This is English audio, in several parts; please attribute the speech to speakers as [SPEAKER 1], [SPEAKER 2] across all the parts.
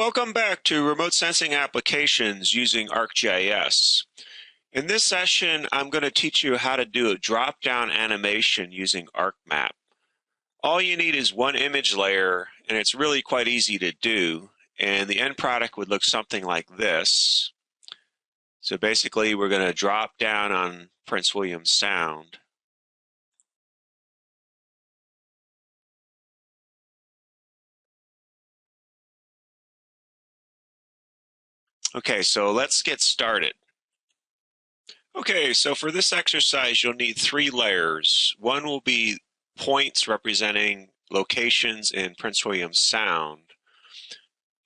[SPEAKER 1] Welcome back to Remote Sensing Applications using ArcGIS. In this session, I'm going to teach you how to do a drop-down animation using ArcMap. All you need is one image layer, and it's really quite easy to do, and the end product would look something like this. So basically, we're going to drop down on Prince William Sound. Okay, so let's get started. Okay, so for this exercise, you'll need three layers. One will be points representing locations in Prince William Sound.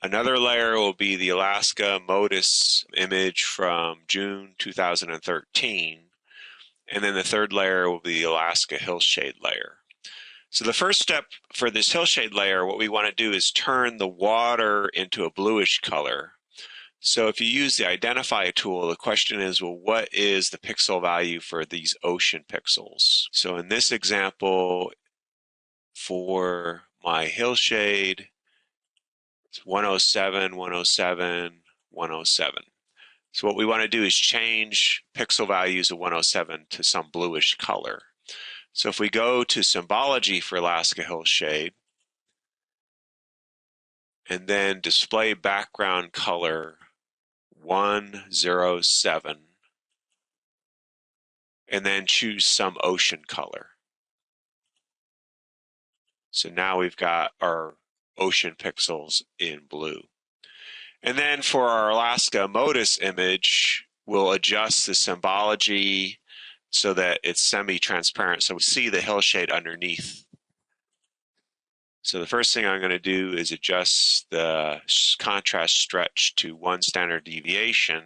[SPEAKER 1] Another layer will be the Alaska MODIS image from June 2013. And then the third layer will be the Alaska Hillshade layer. So the first step for this hillshade layer, what we want to do is turn the water into a bluish color. So if you use the identify tool, the question is, well, what is the pixel value for these ocean pixels? So in this example, for my hillshade, it's 107, 107, 107. So what we want to do is change pixel values of 107 to some bluish color. So if we go to symbology for Alaska Hillshade, and then display background color 107, and then choose some ocean color. So now we've got our ocean pixels in blue. And then for our Alaska MODIS image, we'll adjust the symbology so that it's semi-transparent, so we see the hillshade underneath. So the first thing I'm going to do is adjust the contrast stretch to 1 standard deviation,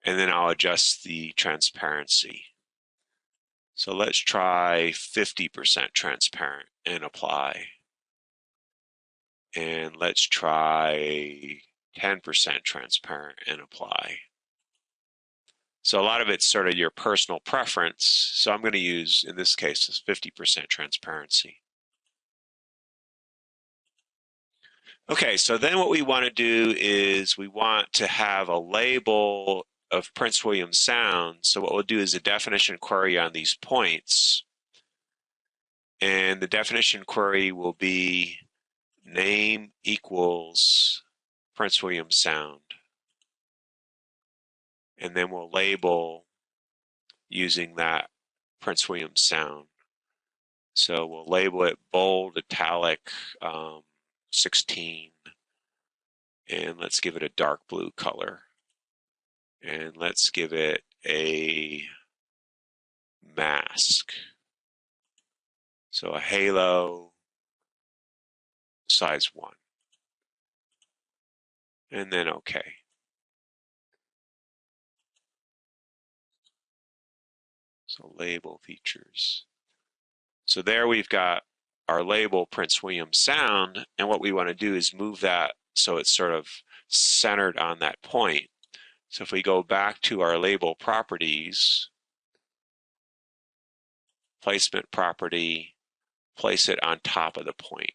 [SPEAKER 1] and then I'll adjust the transparency. So let's try 50% transparent and apply. And let's try 10% transparent and apply. So a lot of it's sort of your personal preference. So I'm going to use, in this case, this 50% transparency. Okay, so then what we want to do is we want to have a label of Prince William Sound. So what we'll do is a definition query on these points. And the definition query will be name equals Prince William Sound. And then we'll label using that Prince William Sound. So we'll label it bold, italic, 16. And let's give it a dark blue color. And let's give it a mask. So a halo size 1. And then OK. So label features. So there we've got our label Prince William Sound, and what we want to do is move that so it's sort of centered on that point. So if we go back to our label properties, placement property, place it on top of the point.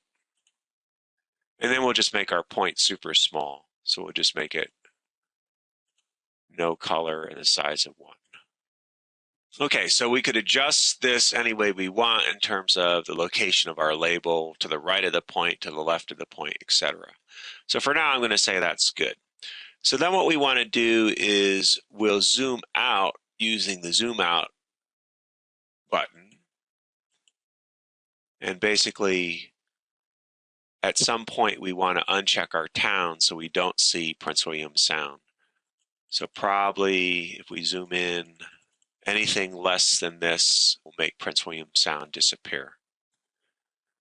[SPEAKER 1] And then we'll just make our point super small. So we'll just make it no color and the size of 1. Okay, so we could adjust this any way we want in terms of the location of our label, to the right of the point, to the left of the point, etc. So for now, I'm going to say that's good. So then what we want to do is we'll zoom out using the zoom out button. And basically, at some point, we want to uncheck our town so we don't see Prince William Sound. So probably if we zoom in, anything less than this will make Prince William Sound disappear.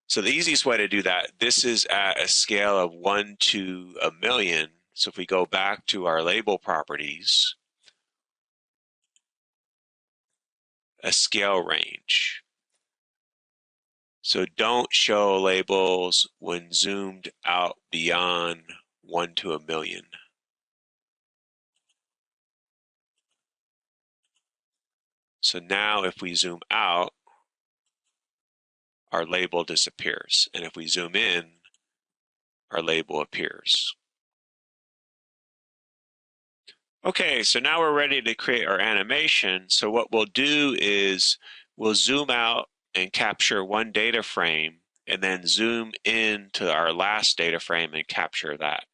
[SPEAKER 1] So the easiest way to do that, this is at a scale of 1 to 1,000,000. So if we go back to our label properties, a scale range. So don't show labels when zoomed out beyond 1 to 1,000,000. So now if we zoom out, our label disappears. And if we zoom in, our label appears. Okay, so now we're ready to create our animation. So what we'll do is we'll zoom out and capture one data frame and then zoom in to our last data frame and capture that.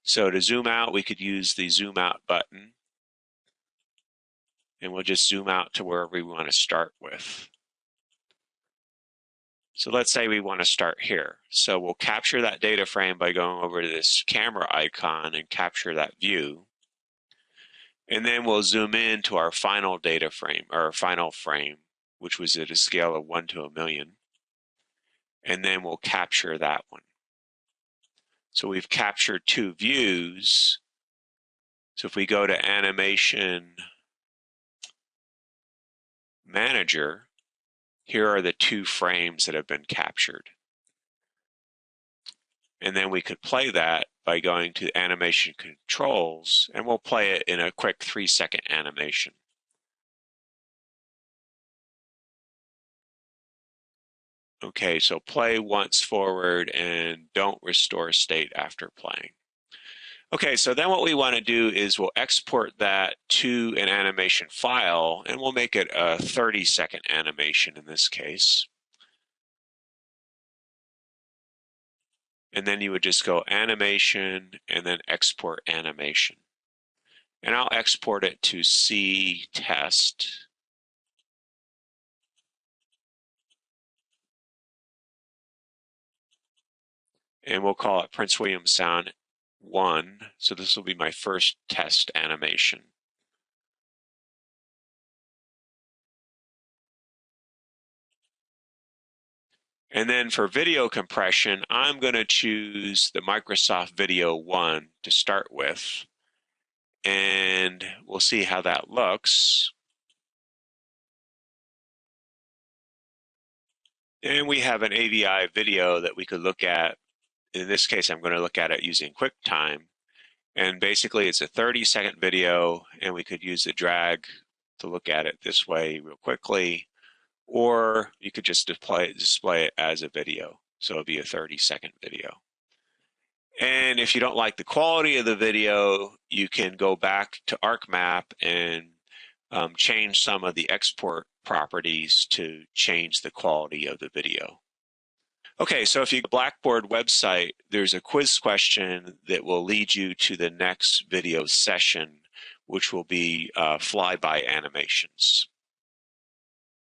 [SPEAKER 1] So to zoom out, we could use the zoom out button, and we'll just zoom out to wherever we want to start with. So let's say we want to start here. So we'll capture that data frame by going over to this camera icon and capture that view. And then we'll zoom in to our final data frame, or our final frame, which was at a scale of 1 to 1,000,000. And then we'll capture that one. So we've captured two views. So if we go to Animation Manager, here are the two frames that have been captured. And then we could play that by going to Animation Controls, and we'll play it in a quick 3-second animation. Okay, so play once forward and don't restore state after playing. Okay, so then what we want to do is we'll export that to an animation file, and we'll make it a 30-second animation in this case. And then you would just go Animation and then Export Animation. And I'll export it to C Test. And we'll call it Prince William Sound 1. So this will be my first test animation. And then for video compression, I'm going to choose the Microsoft Video 1 to start with. And we'll see how that looks. And we have an AVI video that we could look at. In this case, I'm going to look at it using QuickTime. And basically, it's a 30-second video, and we could use the drag to look at it this way real quickly. Or you could just display it as a video. So it'll be a 30-second video. And if you don't like the quality of the video, you can go back to ArcMap and change some of the export properties to change the quality of the video. Okay, so if you go to the Blackboard website, there's a quiz question that will lead you to the next video session, which will be flyby animations.